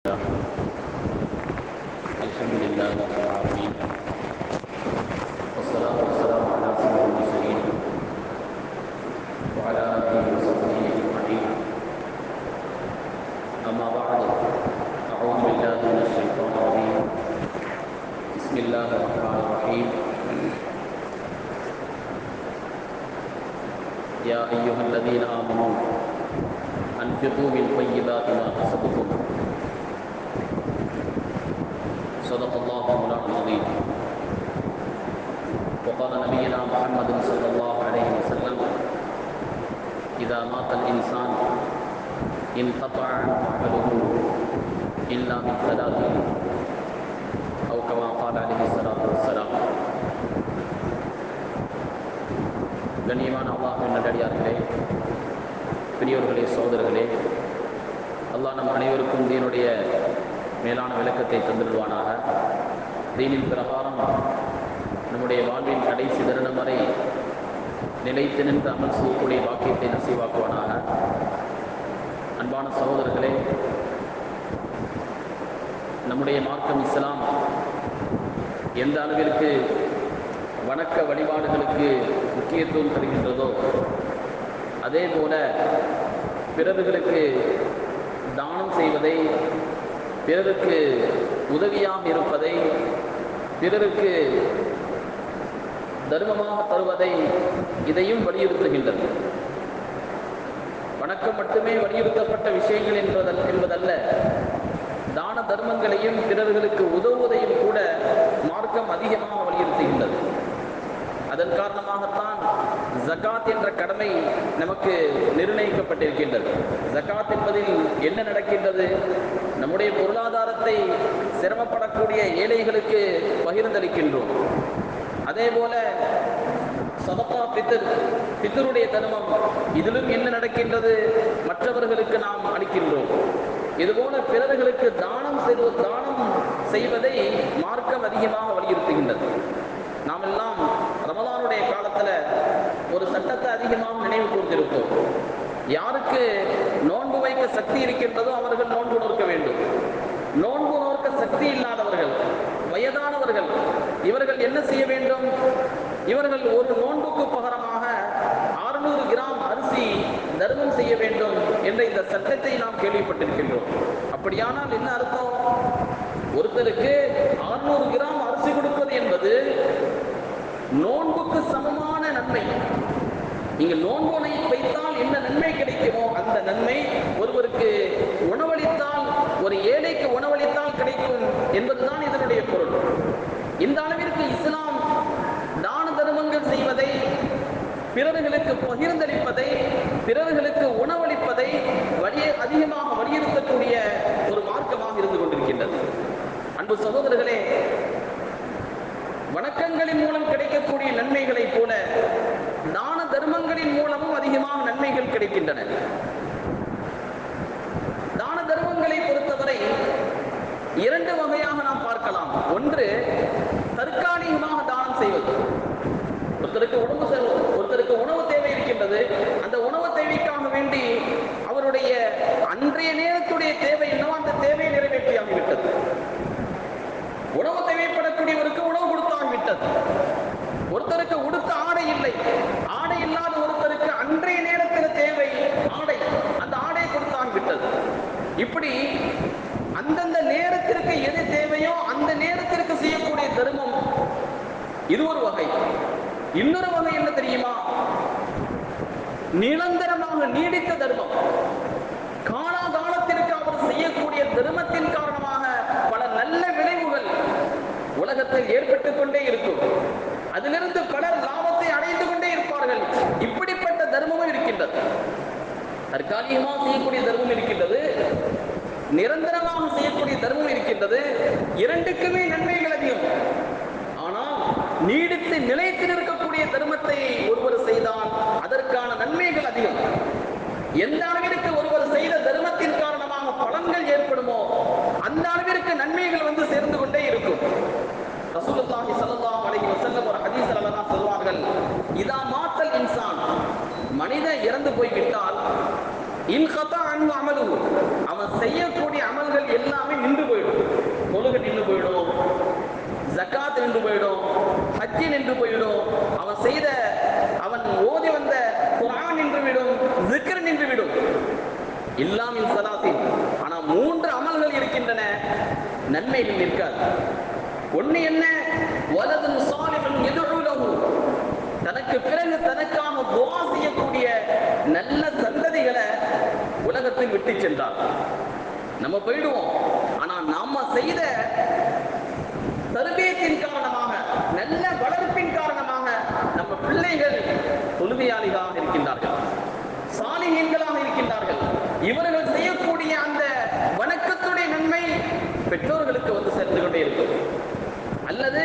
الحمد لله رب العالمين والصلاة والسلام على سيد المرسلين وعلى آله وصحبه أجمعين. أما بعد، أعوذ بالله من الشيطان الرجيم. بسم الله الرحمن الرحيم. يا أيها الذين آمنوا أنفقوا من طيبات ما كسبتم. صدق الله مولانا العظيم. وقال نبينا محمد صلى الله عليه وسلم: إذا مات الإنسان انقطع عمله إلا من ثلاث، أو كما قال عليه الصلاة والسلام. கண்ணியமான அல்லாஹ்வின் நல்லடியார்களே, பெரியோர்களே, சகோதரர்களே, அல்லாஹ் நம் அனைவருக்கும் தீனுடைய மேலான விளக்கத்தை தந்திருவானாக. தீனின் பிரகாரம் நம்முடைய வாழ்வின் கடைசி தருணம் வரை நிலைத்து நின்று அமல் செய்யக்கூடிய வாக்கியத்தை நசீவாக்குவானாக. அன்பான சகோதரர்களே, நம்முடைய மார்க்கம் இஸ்லாம் எந்த அளவிற்கு வணக்க வழிபாடுகளுக்கு முக்கியத்துவம் தருகின்றதோ, அதே போல பிறர்களுக்கு தானம் செய்வதை, பிறருக்கு உதவியாக இருப்பதை, பிறருக்கு தர்மமாக தருவதை, இதையும் வலியுறுத்துகின்றது. வணக்கம் மட்டுமே வலியுறுத்தப்பட்ட விஷயங்கள் என்பதல்ல, தான தர்மங்களையும் பிறர்களுக்கு உதவுவதையும் கூட மார்க்கம் அதிகமாக வலியுறுத்துகின்றது. அதன் காரணமாகத்தான் ஜகாத் என்ற கடமை நமக்கு நிர்ணயிக்கப்பட்டிருக்கின்றது. ஜகாத் என்பதில் என்ன நடக்கின்றது? நம்முடைய பொருளாதாரத்தை சிரமப்படக்கூடிய ஏழைகளுக்கு பகிர்ந்தளிக்கின்றோம். அதே போல சதகா பித்ருடைய தர்மம், இதிலும் என்ன நடக்கின்றது? மற்றவர்களுக்கு நாம் அளிக்கின்றோம். இதுபோல பிறர்களுக்கு தானம் செய்வதை மார்க்கம் அதிகமாக வலியுறுத்துகின்றது. நாம் எல்லாம் ரமலானுடைய காலத்துல ஒரு சட்டத்தை அதிகமாக நினைவு கூர்ந்திருப்போம். யாருக்கு நோன்பு வைக்க சக்தி இருக்கின்றதோ அவர்கள் நோன்பு நோக்க வேண்டும். நோன்பு நோக்க சக்தி இல்லாதவர்கள், வயதானவர்கள், இவர்கள் என்ன செய்ய வேண்டும்? இவர்கள் ஒரு நோன்புக்கு பகரமாக 600 கிராம் அரிசி தர்மம் செய்ய வேண்டும் என்ற இந்த சட்டத்தை நாம் கேள்விப்பட்டிருக்கின்றோம். அப்படியானால் என்ன அர்த்தம்? ஒருத்தருக்கு 600 கிராம் அரிசி கொடுப்பது என்பது நோன்புக்கு சமமான நன்மை. நீங்க நோன்பு வைத்தால் என்ன நன்மை கிடைக்குமோ அந்த நன்மை ஒருவருக்கு உணவளித்தால், ஒரு ஏழைக்கு உணவளித்தால் கிடைக்கும் என்பதுதான் இதனுடைய பொருள். இந்த அளவிற்கு இஸ்லாம் தான தர்மங்கள் செய்வதை, பிறர்களுக்கு பகிர்ந்தளிப்பதை, பிறர்களுக்கு உணவளிப்பதை அதிகமாக வலியுறுத்தக்கூடிய ஒரு மார்க்கமாக இருந்து கொண்டிருக்கின்றது. அன்பு சகோதரர்களே, வணக்கங்களின் மூலம் கிடைக்கக்கூடிய நன்மைகளை போல தான தர்மங்களின் மூலமும் அதிகமாக நன்மைகள் கிடைக்கின்றன. தான தர்மங்களை பொறுத்தவரை 2 வகையாக நாம் பார்க்கலாம். ஒன்று, தற்காலிகமாக தானம் செய்வது. ஒருத்தருக்கு உணவு தேவை இருக்கின்றது. அந்த உணவு தேவைக்காக வேண்டி அவருடைய அன்றைய நேரத்துடைய தேவை என்னவோ அந்த தேவையை நிறைவேற்றியாகிவிட்டது. உணவு தேவைப்படக்கூடியவருக்கு உணவு கொடுத்தாகிவிட்டது. ஒருத்தருக்கு உடுத்த ஆடை இல்லை, ஆடை இல்லாத ஒருத்தருக்கு அன்றைய நேரத்தில் தேவை ஆடை, அந்த ஆடை கொடுத்தாகிவிட்டது. இப்படி அந்தந்த நேரத்திற்கு எது தேவையோ அந்த நேரத்திற்கு செய்யக்கூடிய தர்மம் இது ஒரு வகை. இன்னொரு வகை என்ன தெரியுமா? நிரந்தரமாக நீடித்த தர்மம். காலாகாலத்திற்கு அவர் செய்யக்கூடிய தர்மத்தின் காரணமாக பல நல்ல விளைவுகள் உலகத்தில் ஏற்பட்டுக் கொண்டே இருக்கும். அதிலிருந்து பலர் லாபத்தை அடைந்து கொண்டே இருப்பார்கள். இப்படிப்பட்ட தர்மமும் இருக்கின்றது. தற்காலிகமாக செய்யக்கூடிய தர்மம் இருக்கின்றது, நிரந்தரமாக செய்யக்கூடிய தர்மம் இருக்கின்றது. இரண்டுக்குமே நன்மைகள் அதிகம். ஆனால் நீடித்து நிலைத்து நிற்கக்கூடிய தர்மத்தை ஒருவர் செய்தால் அதற்கான நன்மைகள் அதிகம். எந்த அளவிற்கு ஒருவர் செய்த தர்மத்தின் காரணமாக பலன்கள் ஏற்படுமோ அந்த அளவிற்கு நன்மைகள் வந்து சேர்ந்து கொண்டே இருக்கும். ரசூலுல்லாஹி ஸல்லல்லாஹு அலைஹி வஸல்லம் ஒரு ஹதீஸ்ல அல்லாஹ் சொல்வார்கள், இதா மாத்தல் இன்சான், மனிதன் இறந்து போய்விட்டால், இன்கதா அன்ஹு அமலுஹு, அவன் செய்யக்கூடிய அமல்கள் எல்லாமே நின்று போயிடும். தொழுகை நின்று போயிடும், ஜக்காத் நின்று போயிடும், ஹஜ்ஜி நின்று போயிடும், அவன் ஓதி வந்த குர்ஆன் நின்று விடும், ஜிக்ர் நின்று விடும். இல்லாமின் ஸலாத்தின். ஆனா 3 அமல்கள் இருக்கின்றன, நன்மைகள் நிற்காது. ஒண்ணு என்ன? வலதுன் ஸாலிஹுன் யதுஉ லஹு, தனக்கு பிறகு தனக்காக துஆ செய்யக்கூடிய நல்ல சந்ததிகளை உலகத்தில் விட்டு சென்றார். நம்ம போயிடுவோம். ஆனா நாம செய்த தர்பியத்தின் காரணமாக, நல்ல வளர்ப்பின் காரணமாக நம்ம பிள்ளைகள் தொழுகையாளிகளாக இருக்கின்றார்கள், சாலிஹீன்களாக இருக்கின்றார்கள். இவர்கள் செய்யக்கூடிய அந்த வணக்கத்துடைய நன்மை பெற்றோர்களுக்கு வந்து சேர்ந்து கொண்டே இருக்கும். அல்லது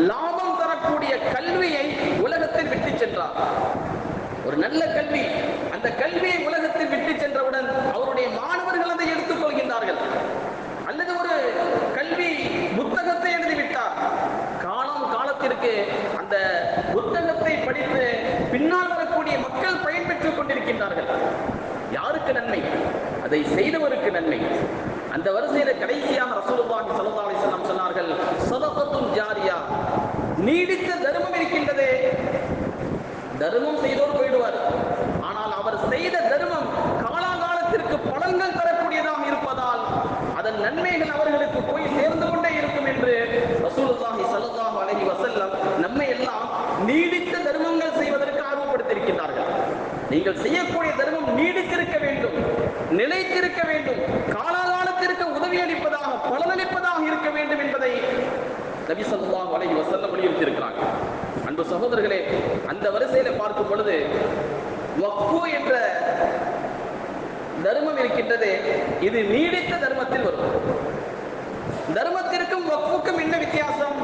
லாபம் தரக்கூடிய கல்வியை உலகத்தில் விட்டு சென்றார். ஒரு நல்ல கல்வி, அந்த கல்வியை உலகத்தில் விட்டு சென்றவுடன் அவருடைய மாணவர்கள் அதை எடுத்துக் கொள்கின்றார்கள். அல்லது ஒரு கல்வி புத்தகத்தை எழுதிவிட்டார், காலத்திற்கு அந்த புத்தகத்தை படித்து பின்னால் வரக்கூடிய மக்கள் பயன்பெற்றுக் கொண்டிருக்கின்றார்கள். யாருக்கு நன்மை? அதை செய்தவருக்கு நன்மை. அந்த வரிசையில கடைசியாக ரசூலுல்லாஹி ஸல்லல்லாஹு அலைஹி வஸல்லம் சொன்னார்கள், ஸதகத்துன் ஜாரியா, நீடித்த தர்மம் இருக்கின்றதே. தர்மம் செய்தோர் போயிடுவார், ஆனால் அவர் செய்த தர்மம் காலாகாலத்திற்கு பலன்கள் தரக்கூடியதாக இருப்பதால் அதன் நன்மைகள் அவர்களுக்கு போய் சேர்ந்து கொண்டே இருக்கும் என்று ரசூலுல்லாஹி ஸல்லல்லாஹு அலைஹி வஸல்லம் நம்மை எல்லாம் நீடித்த தர்மங்கள் செய்வதற்கு ஆர்வப்படுத்தியிருக்கிறார்கள். நீங்கள் செய்யக்கூடிய தர்மம் நீடித்திருக்க வேண்டும், நிலைத்திருக்க வேண்டும், காலாகாலத்திற்கு உதவியளிப்பதாக பலனளிப்பதாக இருக்க வேண்டும் என்பதை நபி ஸல்லல்லாஹு அலைஹி வஸல்லம் வலியுறுத்தியிருக்கிறாங்க. அன்பு சகோதரர்களே, அந்த வரிசையில பார்க்கும் பொழுது வக்ஃபு என்ற தர்மம் இருக்கின்றது, இது நீடித்த தர்மத்தில் வரும். தர்மத்திற்கும் வக்ஃபுக்கும் என்ன வித்தியாசம்?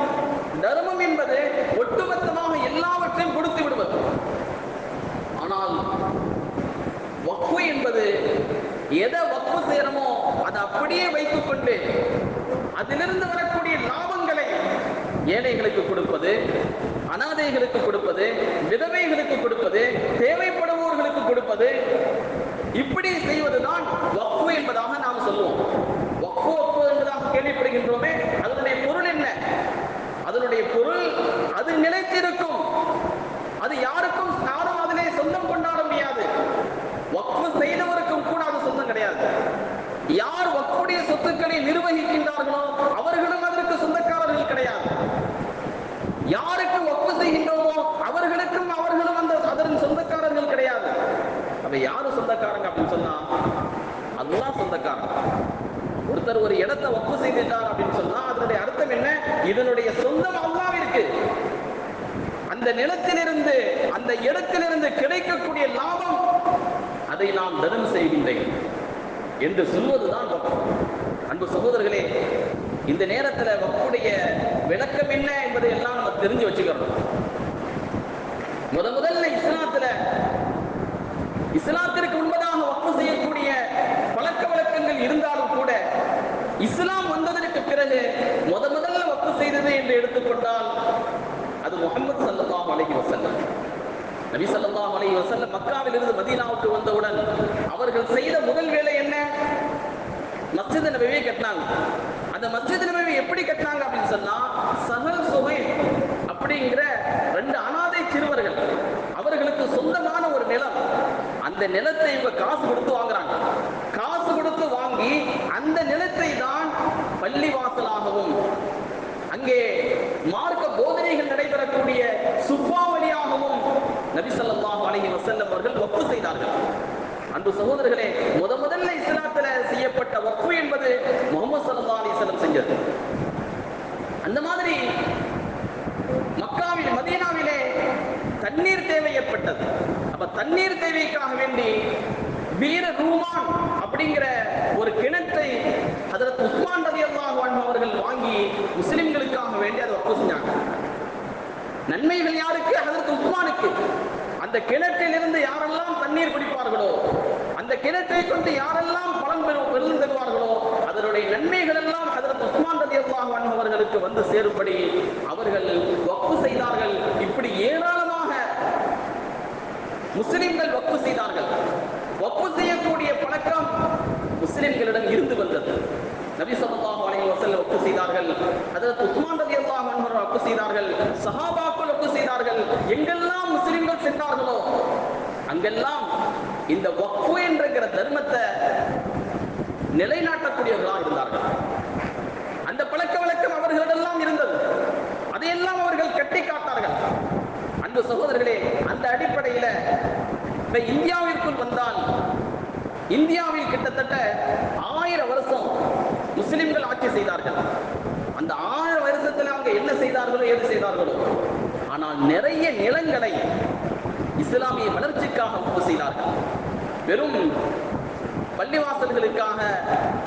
தர்மம் என்பது ஒட்டுமொத்தமாக எல்லாவற்றையும் கொடுத்து விடுவது. ஆனால் வக்ஃபு என்பது எதை வக்ஃபு செய்யணுமோ அதை அப்படியே வைத்துக் கொண்டு அதிலிருந்து வரக்கூடிய லாபங்களை ஏழைகளுக்கு கொடுப்பது, அனாதைகளுக்கு கொடுப்பது, விதவைகளுக்கு கொடுப்பது, தேவைப்படுவோர்களுக்கு கொடுப்பது, இப்படி செய்வதுதான் வக்ஃபு என்பதாக நாம் சொல்லுவோம். வக்ஃபு என்பதாக கேள்விப்படுகின்றோமே, அதனுடைய பொருள் என்ன? அதனுடைய பொருள் அது நிலைத்திருக்கும், அது யாருக்கும் யாரும் அதிலே சொந்தம் கொண்டாட முடியாது. வக்ஃபு செய்தவருக்கும் கூட அது சொந்தம் கிடையாது. யார் வக்ஃபுடைய சொத்துக்களை நிர்வகிக்கின்றார்களோ அவர்களும் அதற்கு சொந்தக்காரர்கள் கிடையாது. யாருக்கு வக்ஃபு செய்கின்றோமோ அவர்களுக்கும் அவர்களும் அதன் சொந்தக்காரர்கள் கிடையாது. அப்ப யாரு சொந்தக்காரங்க அப்படின்னு சொன்னா அல்லாஹ் சொந்தக்காரன். ஒருத்தர் ஒரு இடத்தை வக்ஃபு செய்துட்டார் அப்படின்னு சொன்னா அதனுடைய அர்த்தம் என்ன? இதனுடைய சொந்தம் அல்லாஹ்விற்கு. அந்த நிலத்திலிருந்து, அந்த இடத்திலிருந்து கிடைக்கக்கூடிய லாபம் அதை நாம் தர்மம் செய்கின்றேன் என்று சொல்வதுதான் வக்ஃபு. அன்பு சகோதரர்களே, இந்த நேரத்தில் வக்ஃபுடைய விளக்கம் என்ன என்பதை எல்லாம் நம்ம தெரிஞ்சு வச்சுக்கிறோம். முதல்ல இஸ்லாத்திற்கு முன்பதாக வக்ஃபு செய்யக்கூடிய பழக்க வழக்கங்கள் இருந்தாலும் கூட இஸ்லாம் வந்ததற்கு பிறகு முதல்ல வக்ஃபு செய்தது என்று எடுத்துக்கொண்டால் அது முஹம்மது ஸல்லல்லாஹு அலைஹி வஸல்லம். நபி ஸல்லல்லாஹு அலைஹி வஸல்லம் மக்காவிலிருந்து மதீனாவுக்கு வந்தவுடன் அவர்கள் செய்த முதல் வேலை என்ன? மஸ்ஜித் நபவியை கட்டினாங்க. அந்த மஸ்ஜித் நபவி எப்படி கட்டினாங்க அப்படின்னு சொன்னா, சஹல் சுஹைல் அப்படிங்கிற 2 அனாதை சிறுவர்கள், அவர்களுக்கு சொந்தமான ஒரு நிலம், அந்த நிலத்தை இவங்க காசு கொடுத்து வாங்குறாங்க. காசு கொடுத்து வாங்கி அந்த நிலத்தை தான் பள்ளிவாசலாகவும் அங்கே மார்க்க போதனைகள் நடைபெறக்கூடிய சுப்பாவளியாகவும் நபி ஸல்லல்லாஹு அலைஹி வஸல்லம் அவர்கள் வக்ஃபு செய்தார்கள். அன்பு சகோதரர்களே, முதல்ல இஸ்லாத்துல செய்யப்பட்ட வக்ஃபு என்பது முஹம்மது ஸல்லல்லாஹு அலைஹி வஸல்லம் செஞ்சது. அந்த மாதிரி மக்காவில், மதீனாவிலே தண்ணீர் தேவை ஏற்பட்டது. அப்ப தண்ணீர் தேவைக்காக வேண்டி வீர ரூமான் அப்படிங்கிற ஒரு கிணற்றை ஹஜ்ரத் உஸ்மான் ரலியல்லாஹு அன்ஹு அவர்கள் வாங்கி முஸ்லிம்களுக்காக வேண்டி அதை வக்ஃபு செஞ்சாங்க. நன்மைகள் யாருக்கு? ஹஜ்ரத் உஸ்மானுக்கு. அந்த கிணற்றிலிருந்து யாரெல்லாம் தண்ணீர் குடிப்பார்களோ, அந்த கிணற்றை கொண்டு யாரெல்லாம் பலன் பெறுவார்களோ அதனுடைய நன்மைகள் எல்லாம் ஹஜ்ரத் உஸ்மான் ரலியல்லாஹு அன்ஹு அவர்களுக்கு வந்து சேரும்படி அவர்கள் வக்ஃபு செய்தார்கள். இப்படி ஏராளமாக முஸ்லிம்கள் வக்ஃபு செய்தார்கள். வக்ஃபு செய்யக்கூடிய பழக்கம் முஸ்லிம்களிடம் இருந்து வந்தது. நபி ஸல்லல்லாஹு அலைஹி வஸல்லம் வக்ஃப் செய்தார்கள். ஹஜ்ரத் உஸ்மான் ரலியல்லாஹு அன்ஹு வக்ஃப் செய்தார்கள். சஹாபாக்கள் வக்ஃப் செய்தார்கள். எங்கெல்லாம் முஸ்லிம்கள் சென்றார்களோ அங்கெல்லாம் இந்த வக்ஃப் என்கிற தர்மத்தை நிலைநாட்டக்கூடியவர்களாக இருந்தார்கள். அந்த பழக்க வழக்கம் அவர்களிடெல்லாம் இருந்தது. அதையெல்லாம் அவர்கள் கட்டி காட்டார்கள். அன்பு சகோதரர்களே, அந்த அடிப்படையில் இந்தியாவிற்குள் வந்தால் இந்தியாவில் கிட்டத்தட்ட 1000 வருஷம் முஸ்லிம்கள் ஆட்சி செய்தார்கள். அந்த 1000 வருஷத்தில் அவங்க என்ன செய்தார்களோ ஏது செய்தார்களோ, ஆனால் நிறைய நிலங்களை இஸ்லாமிய வளர்ச்சிக்காக ஒப்பு செய்தார்கள். வெறும் பள்ளிவாசல்களுக்காக,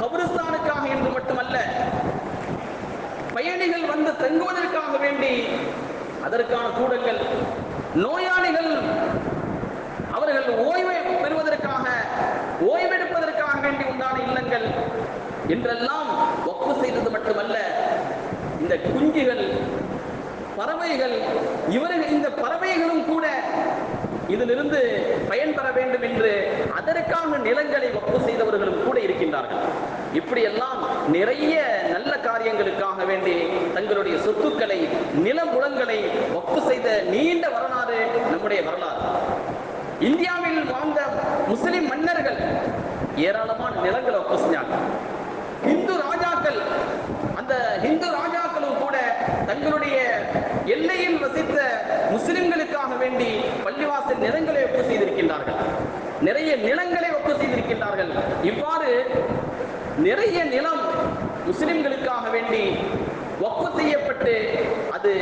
கபிரிஸ்தானுக்காக என்று மட்டுமல்ல, பயணிகள் வந்து தங்குவதற்காக வேண்டி அதற்கான கூடங்கள், நோயாளிகள் அவர்கள் ஓய்வு பெறுவதற்காக, ஓய்வெடுப்பதற்காக வேண்டி உண்டான இல்லங்கள் என்றெல்லாம் வக்ஃப் செய்தது மட்டுமல்ல, இந்த குஞ்சுகள், பறவைகள், இவர்கள் இந்த பறவைகளும் கூட இதிலிருந்து பயன்பெற வேண்டும் என்று அதற்கான நிலங்களை வக்ஃப் செய்தவர்களும் கூட இருக்கின்றார்கள். இப்படியெல்லாம் நிறைய நல்ல காரியங்களுக்காக வேண்டி தங்களுடைய சொத்துக்களை, நிலமுலங்களை வக்ஃப் செய்த நீண்ட வரலாறு நம்முடைய வரலாறு. இந்தியாவில் வாழ்ந்த முஸ்லிம் மன்னர்கள் ஏராளமான நிலங்களை வக்ஃப் செஞ்சாங்க. இந்து ராஜாக்கள், அந்த இந்து ராஜாக்களும் கூட தங்களுடைய எல்லையில் வசித்த முஸ்லிம்களுக்காக வேண்டி பள்ளிவாசல் நிலங்களை வக்ஃப் செய்திருக்கின்றார்கள். நிறைய நிலங்களை வக்ஃப் செய்திருக்கின்றார்கள். இவ்வாறு நிறைய நிலம் முஸ்லிம்களுக்காக வேண்டி வக்ஃப் செய்யப்பட்டு அது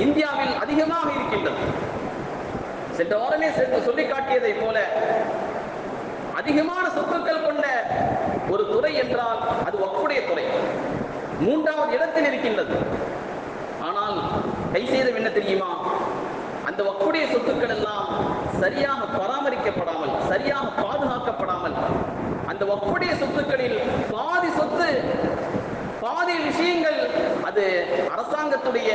இந்தியாவில் அதிகமாக இருக்கின்றது. சென்ற வாரமே சொல்லி காட்டியதை போல அதிகமான சொத்துக்கள் கொண்ட ஒரு துறை என்றால் அது வக்ஃபுடைய துறை. 3வது இடத்தில் இருக்கின்றது. ஆனால் கை செய்தது என்ன தெரியுமா? அந்த வக்ஃபுடைய சொத்துக்கள் எல்லாம் சரியாக பராமரிக்கப்படாமல், சரியாக பாதுகாக்கப்படாமல், அந்த வக்ஃபுடைய சொத்துக்களில் பாதி சொத்து, பாதி விஷயங்கள் அது அரசாங்கத்துடைய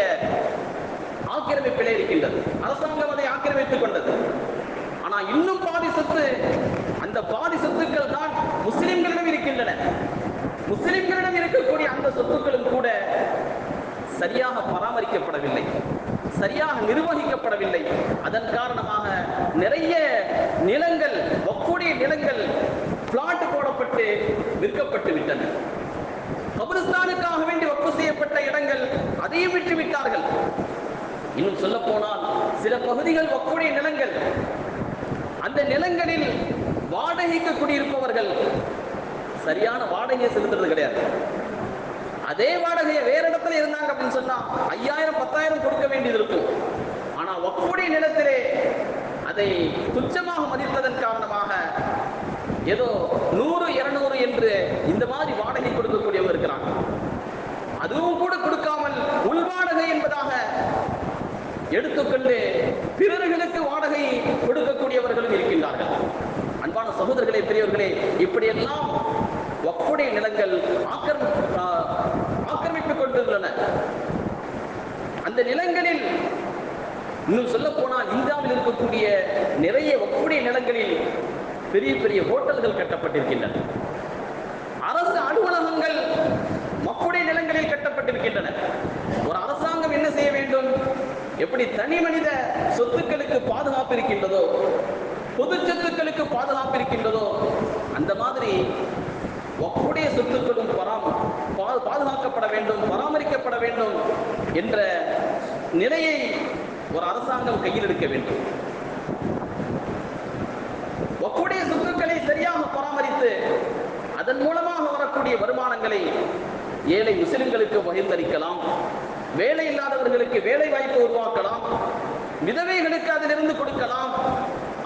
ஆக்கிரமிப்பிலே இருக்கின்றது. அரசாங்கம் அதை ஆக்கிரமித்துக் கொண்டது. ஆனால் இன்னும் பாதி சொத்து, அந்த பாதி சொத்துக்கள் தான் முஸ்லிம்களிடம் இருக்கின்றன. முஸ்லிம்களிடம் இருக்கக்கூடிய அந்த சொத்துக்களும் கூட சரியாக பராமரிக்கப்படவில்லை, சரியாக நிர்வகிக்கப்படவில்லை. அதன் காரணமாக நிறைய நிலங்கள், வக்ஃபுடைய நிலங்கள் பிளாட் போடப்பட்டு விற்கப்பட்டு விட்டன. கபிரிஸ்தானுக்காக வேண்டி வக்ஃப் செய்யப்பட்ட இடங்கள் அதையும் விட்டு விட்டார்கள். இன்னும் சொல்ல போனால் சில பகுதிகள் வக்ஃபுடைய நிலங்கள், அந்த நிலங்களில் வாடகைக்கு குடியிருப்பவர்கள் சரியான வாடகையை செலுத்துறது கிடையாது. அதே வாடகையை வேற இடத்துல இருந்தாங்க அப்படின்னு சொன்னா 5000 10,000 கொடுக்க வேண்டியது இருக்கும். ஆனா வக்ஃபுடைய நிலத்திலே அதை துச்சமாக மதித்ததன் காரணமாக ஏதோ 100 200 என்று இந்த மாதிரி வாடகை கொடுக்கக்கூடியவங்க இருக்கிறாங்க. அதுவும் கூட கொடுக்காமல் உள்வாடகை என்பதாக எடுத்துக்கொண்டு பிறர்களுக்கு வாடகை கொடுக்கக்கூடியவர்களும் இருக்கின்றார்கள். அன்பான சகோதரர்களே, பெரியவர்களே, இப்படியெல்லாம் வக்ஃபுடைய நிலங்கள் ஆக்கிரமித்துக் கொண்டுள்ளன. அந்த நிலங்களில் இன்னும் சொல்ல போனால் இந்தியாவில் இருக்கக்கூடிய நிறைய வக்ஃபுடைய நிலங்களில் பெரிய பெரிய ஹோட்டல்கள் கட்டப்பட்டிருக்கின்றன. அரசு அலுவலகங்கள் வக்ஃபுடைய நிலங்களில் கட்டப்பட்டிருக்கின்றன. ஒரு அரசாங்கம் என்ன செய்ய வேண்டும்? எப்படி தனி மனித சொத்துக்களுக்கு பாதுகாப்பு இருக்கின்றதோ, பொது சொத்துக்களுக்கு பாதுகாப்பு இருக்கின்றதோ, அந்த மாதிரி வக்ஃபுடைய சொத்துக்களும் பாதுகாக்கப்பட வேண்டும், பராமரிக்கப்பட வேண்டும் என்ற நிலையை ஒரு அரசாங்கம் கையில் எடுக்க வேண்டும். வக்ஃபுடைய சொத்துக்களை சரியாக பராமரித்து அதன் மூலமாக வரக்கூடிய வருமானங்களை ஏழை முஸ்லிம்களுக்கு பகிர்ந்தளிக்கலாம், வேலை இல்லாதவர்களுக்கு வேலை வாய்ப்பு உருவாக்கலாம், விதவைகளுக்கு அதிலிருந்து கொடுக்கலாம்.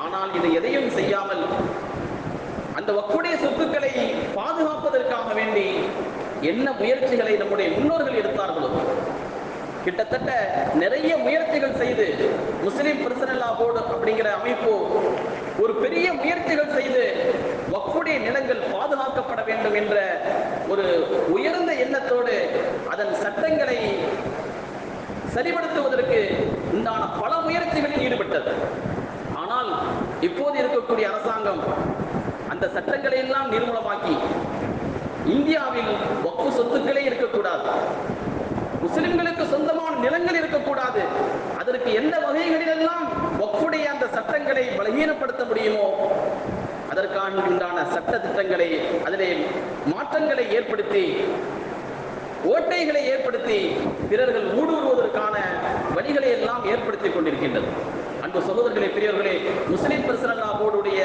ஆனால் இதை எதையும் செய்யாமல் அந்த வக்ஃபுடைய சொத்துக்களை பாதுகாப்பதற்காக வேண்டி என்ன முயற்சிகளை நம்முடைய முன்னோர்கள் எடுத்தார்களோ, கிட்டத்தட்ட நிறைய முயற்சிகள் செய்து முஸ்லிம் பர்சனல் லா போர்டு அப்படிங்கிற அமைப்பு ஒரு பெரிய முயற்சிகள் செய்து வக்ஃபுடைய நிலங்கள் பாதுகாக்கப்பட வேண்டும் என்ற ஒரு உயர்ந்த எண்ணத்தோடு அதன் சட்டங்களை சரிபடுத்துவதற்கு உண்டான பல முயற்சிகளில் ஈடுபட்டது. ஆனால் இப்போது இருக்கக்கூடிய அரசாங்கம் அந்த சட்டங்களை எல்லாம் நிர்மூலமாக்கி இந்தியாவில் வக்ஃப் சொத்துக்களே இருக்கக்கூடாது, முஸ்லிம்களுக்கு சொந்தமான நிலங்கள் இருக்கக்கூடாது. அதற்கு எந்த வகைகளிலெல்லாம் வக்ஃபுடைய அந்த சட்டங்களை பலகீனப்படுத்த முடியுமோ அதற்கான உண்டான சட்ட திட்டங்களை, அதிலே மாற்றங்களை ஏற்படுத்தி, ஓட்டைகளை ஏற்படுத்தி பிறர்கள் ஊடுருவதற்கான வழிகளை எல்லாம் ஏற்படுத்திக் கொண்டிருக்கின்றது. அன்பு சகோதரர்களே, பெரியவர்களே, முஸ்லிம் பர்சனல்லா போர்டுடைய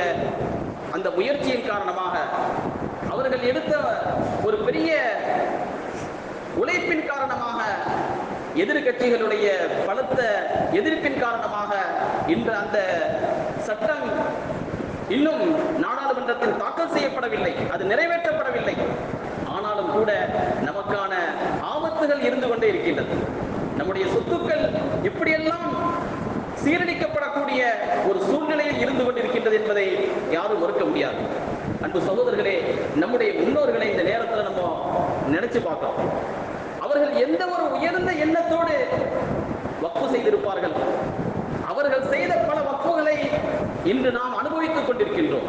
அந்த முயற்சியின் காரணமாக, அவர்கள் எடுத்த ஒரு பெரிய உழைப்பின் காரணமாக, எதிர்கட்சிகளுடைய பலத்த எதிர்ப்பின் காரணமாக இன்று அந்த சட்டம் இன்னும் நாடாளுமன்றத்தில் தாக்கல் செய்யப்படவில்லை, அது நிறைவேற்றப்படவில்லை. ஆனாலும் கூட நமக்கான ஆபத்துகள் இருந்து கொண்டே இருக்கின்றது. நம்முடைய சொத்துக்கள் இப்படியெல்லாம் சீரழிக்கப்படக்கூடிய ஒரு சூழ்நிலையில் இருந்து கொண்டிருக்கின்றது என்பதை யாரும் மறுக்க முடியாது. அன்பு சகோதரர்களே, நம்முடைய முன்னோர்களை இந்த நேரத்தில் நம்ம நினைச்சு பார்க்கிறோம். அவர்கள் எந்த ஒரு உயர்ந்த எண்ணத்தோடு வக்ஃப் செய்திருப்பார்கள். அவர்கள் செய்த பல வக்ஃபுகளை இன்று நாம் அனுபவித்துக் கொண்டிருக்கின்றோம்.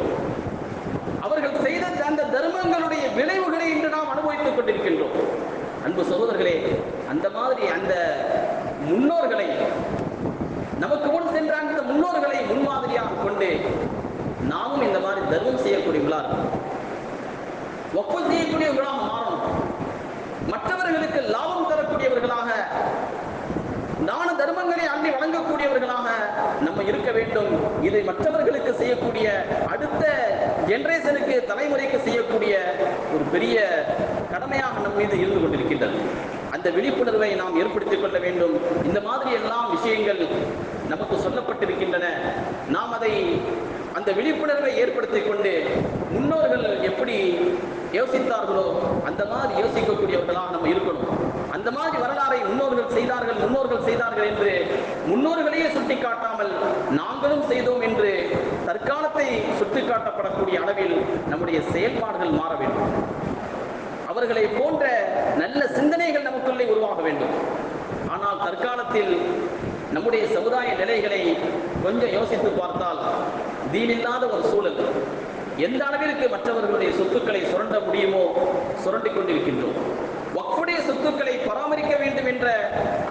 அவர்கள் செய்த அந்த தர்மங்களுடைய விளைவுகளை இன்று நாம் அனுபவித்துக் கொண்டிருக்கின்றோம். அன்பு சகோதரர்களே, அந்த மாதிரி அந்த முன்னோர்களை, நமக்கு முன் சென்ற அந்த முன்னோர்களை முன்மாதிரியாக கொண்டு நாமும் இந்த மாதிரி தர்மம் செய்யக்கூடியவர்களா இருக்கும், வக்ஃப் செய்யக்கூடியவர்களாக மாறணும். மற்றவர்களுக்கு லாபம் தரக்கூடியவர்களாக, தான தர்மங்களை அள்ளி வழங்கக்கூடியவர்களாக நம்ம இருக்க வேண்டும். இதை மற்றவர்களுக்கு செய்யக்கூடிய, அடுத்த ஜெனரேஷனுக்கு, தலைமுறைக்கு செய்யக்கூடிய ஒரு பெரிய கடமையாக நம் மீது இருந்து கொண்டிருக்கின்றது. அந்த விழிப்புணர்வை நாம் ஏற்படுத்திக் கொள்ள வேண்டும். இந்த மாதிரி எல்லாம் விஷயங்கள் நமக்கு சொல்லப்பட்டிருக்கின்றன. நாம் அதை, அந்த விழிப்புணர்வை ஏற்படுத்திக் கொண்டு முன்னோர்கள் எப்படி யோசித்தார்களோ அந்த மாதிரி யோசிக்கக்கூடியவர்களாக நம்ம இருக்கணும். அந்த மாதிரி வரலாறை முன்னோர்கள் செய்தார்கள் என்று முன்னோர்களையே சுட்டிக்காட்டாமல் நாங்களும் செய்தோம் என்று தற்காலத்தை சுட்டிக்காட்டப்படக்கூடிய அளவில் நம்முடைய செயல்பாடுகள் மாற வேண்டும். அவர்களை போன்ற நல்ல சிந்தனைகள் நமக்குள்ளே உருவாக வேண்டும். ஆனால் தற்காலத்தில் நம்முடைய சமுதாய நிலைகளை கொஞ்சம் யோசித்து பார்த்தால், தீனில்லாத ஒரு சூழல், எந்த அளவிற்கு மற்றவர்களுடைய சொத்துக்களை சுரண்ட முடியுமோ சுரண்டிக் கொண்டிருக்கின்றோம். வக்ஃபுடைய சொத்துக்களை பராமரிக்க வேண்டும் என்ற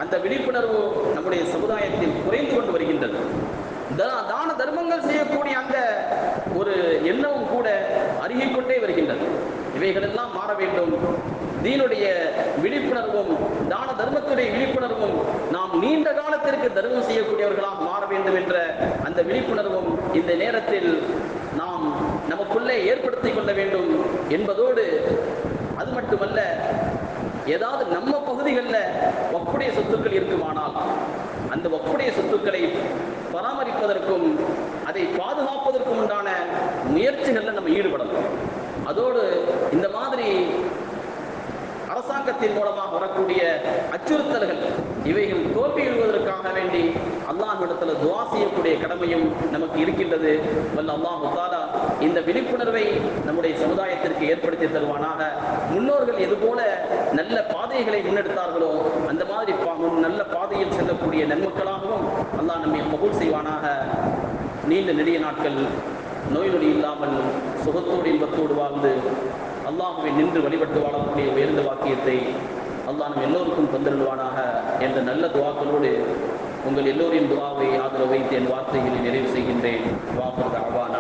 அந்த விழிப்புணர்வு நம்முடைய சமுதாயத்தில் குறைந்து கொண்டு வருகின்றது. தான தர்மங்கள் செய்யக்கூடிய அந்த ஒரு எண்ணமும் கூட அருகிக்கொண்டே வருகின்றது. இவைகளெல்லாம் மாற வேண்டும். தீனுடைய விழிப்புணர்வும், தான தர்மத்துடைய விழிப்புணர்வும், நாம் நீண்ட காலத்திற்கு தர்மம் செய்யக்கூடியவர்களாக மாற வேண்டும் என்ற அந்த விழிப்புணர்வும் இந்த நேரத்தில் நாம் நமக்குள்ளே ஏற்படுத்திக் கொள்ள வேண்டும் என்பதோடு, அது மட்டுமல்ல, ஏதாவது நம்ம பகுதிகளில் வக்ஃபுடைய சொத்துக்கள் இருக்குமானால் அந்த வக்ஃபுடைய சொத்துக்களை பராமரிப்பதற்கும் அதை பாதுகாப்பதற்கும் உண்டான முயற்சிகளில் நம்ம ஈடுபடணும். அதோடு இந்த மாதிரி அரசாங்கத்தின் மூலமாக வரக்கூடிய அச்சுறுத்தல்கள், இவைகள் தோல்வியுறுவதற்காக வேண்டி அல்லாஹ்விடத்தில் துஆ செய்யக்கூடிய கடமையும் நமக்கு இருக்கின்றது. வல்ல அல்லாஹ் தஆலா இந்த விழிப்புணர்வை நம்முடைய சமுதாயத்திற்கு ஏற்படுத்தி தருவானாக. முன்னோர்கள் எதுபோல நல்ல பாதைகளை முன்னெடுத்தார்களோ அந்த மாதிரி நல்ல பாதையில் செல்லக்கூடிய நன்மக்களாகவும் அல்லாஹ் நம்மை கபூல் செய்வானாக. நீண்ட நெடிய நாட்கள் நோய் நொடி இல்லாமல் சுகத்தோடு இன்பத்தோடு வாழ்ந்து அல்லாஹ்வை நின்று வழிபட்டு வாழக்கூடிய உயர்ந்த வாக்கியத்தை அல்லாஹ் நம் எல்லோருக்கும் தந்திருவானாக என்ற நல்ல துஆக்களோடு உங்கள் எல்லோரின் துஆவை ஆதரவு வைத்து என் வார்த்தைகளை நிறைவு செய்கின்றேன். வாஃபர் தஅவானா